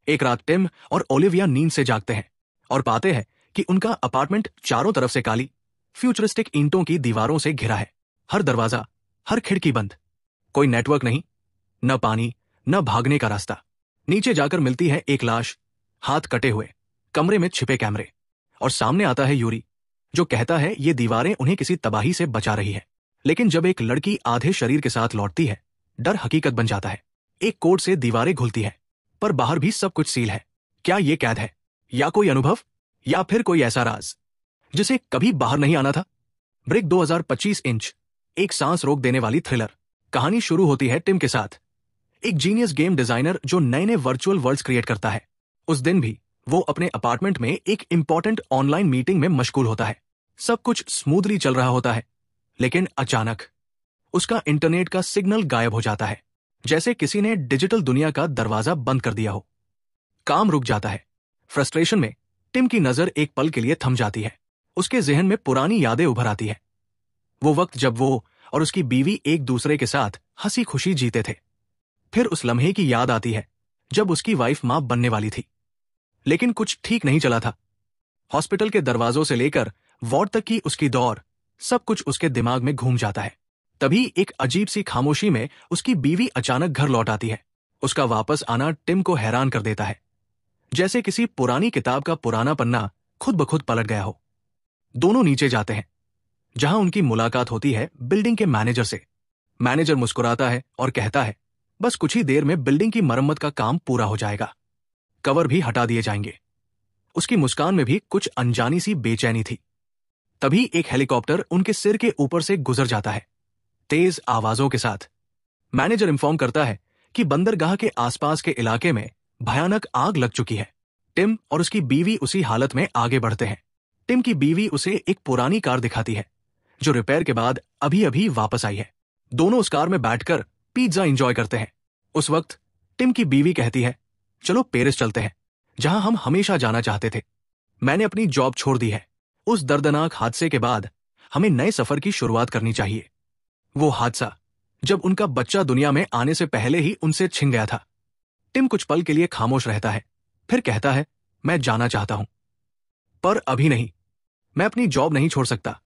एक रात टिम और ओलिविया नींद से जागते हैं और पाते हैं कि उनका अपार्टमेंट चारों तरफ से काली, फ्यूचरिस्टिक ईंटों की दीवारों से घिरा है। हर दरवाजा, हर खिड़की बंद। कोई नेटवर्क नहीं, न पानी, न भागने का रास्ता। नीचे जाकर मिलती है एक लाश, हाथ कटे हुए, कमरे में छिपे कैमरे, और सामने आता है यूरी, जो कहता है ये दीवारें उन्हें किसी तबाही से बचा रही है। लेकिन जब एक लड़की आधे शरीर के साथ लौटती है, डर हकीकत बन जाता है। एक कोड से दीवारें घुलती है, पर बाहर भी सब कुछ सील है। क्या ये कैद है, या कोई अनुभव, या फिर कोई ऐसा राज जिसे कभी बाहर नहीं आना था? ब्रेक 2025 इंच, एक सांस रोक देने वाली थ्रिलर। कहानी शुरू होती है टिम के साथ, एक जीनियस गेम डिजाइनर जो नए नए वर्चुअल वर्ल्ड्स क्रिएट करता है। उस दिन भी वो अपने अपार्टमेंट में एक इंपॉर्टेंट ऑनलाइन मीटिंग में मशगूल होता है। सब कुछ स्मूथली चल रहा होता है, लेकिन अचानक उसका इंटरनेट का सिग्नल गायब हो जाता है, जैसे किसी ने डिजिटल दुनिया का दरवाजा बंद कर दिया हो। काम रुक जाता है। फ्रस्ट्रेशन में टिम की नजर एक पल के लिए थम जाती है। उसके जहन में पुरानी यादें उभर आती है। वो वक्त जब वो और उसकी बीवी एक दूसरे के साथ हंसी खुशी जीते थे। फिर उस लम्हे की याद आती है जब उसकी वाइफ मां बनने वाली थी। लेकिन कुछ ठीक नहीं चला था। हॉस्पिटल के दरवाजों से लेकर वार्ड तक की उसकी दौड़, सब कुछ उसके दिमाग में घूम जाता है। तभी एक अजीब सी खामोशी में उसकी बीवी अचानक घर लौट आती है। उसका वापस आना टिम को हैरान कर देता है, जैसे किसी पुरानी किताब का पुराना पन्ना खुद ब खुद पलट गया हो। दोनों नीचे जाते हैं, जहां उनकी मुलाकात होती है बिल्डिंग के मैनेजर से। मैनेजर मुस्कुराता है और कहता है, बस कुछ ही देर में बिल्डिंग की मरम्मत का काम पूरा हो जाएगा, कवर भी हटा दिए जाएंगे। उसकी मुस्कान में भी कुछ अनजानी सी बेचैनी थी। तभी एक हेलीकॉप्टर उनके सिर के ऊपर से गुजर जाता है, तेज आवाजों के साथ। मैनेजर इंफॉर्म करता है कि बंदरगाह के आसपास के इलाके में भयानक आग लग चुकी है। टिम और उसकी बीवी उसी हालत में आगे बढ़ते हैं। टिम की बीवी उसे एक पुरानी कार दिखाती है, जो रिपेयर के बाद अभी अभी वापस आई है। दोनों उस कार में बैठकर पिज्जा एंजॉय करते हैं। उस वक्त टिम की बीवी कहती है, चलो पेरिस चलते हैं, जहां हम हमेशा जाना चाहते थे। मैंने अपनी जॉब छोड़ दी है। उस दर्दनाक हादसे के बाद हमें नए सफर की शुरुआत करनी चाहिए। वो हादसा जब उनका बच्चा दुनिया में आने से पहले ही उनसे छिन गया था। टिम कुछ पल के लिए खामोश रहता है, फिर कहता है, मैं जाना चाहता हूं, पर अभी नहीं। मैं अपनी जॉब नहीं छोड़ सकता।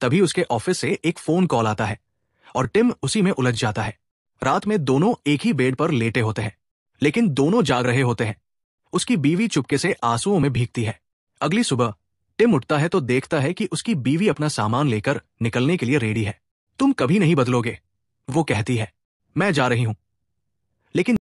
तभी उसके ऑफिस से एक फोन कॉल आता है और टिम उसी में उलझ जाता है। रात में दोनों एक ही बेड पर लेटे होते हैं, लेकिन दोनों जाग रहे होते हैं। उसकी बीवी चुपके से आंसुओं में भीगती है। अगली सुबह टिम उठता है तो देखता है कि उसकी बीवी अपना सामान लेकर निकलने के लिए रेडी है। तुम कभी नहीं बदलोगे, वो कहती है। मैं जा रही हूं, लेकिन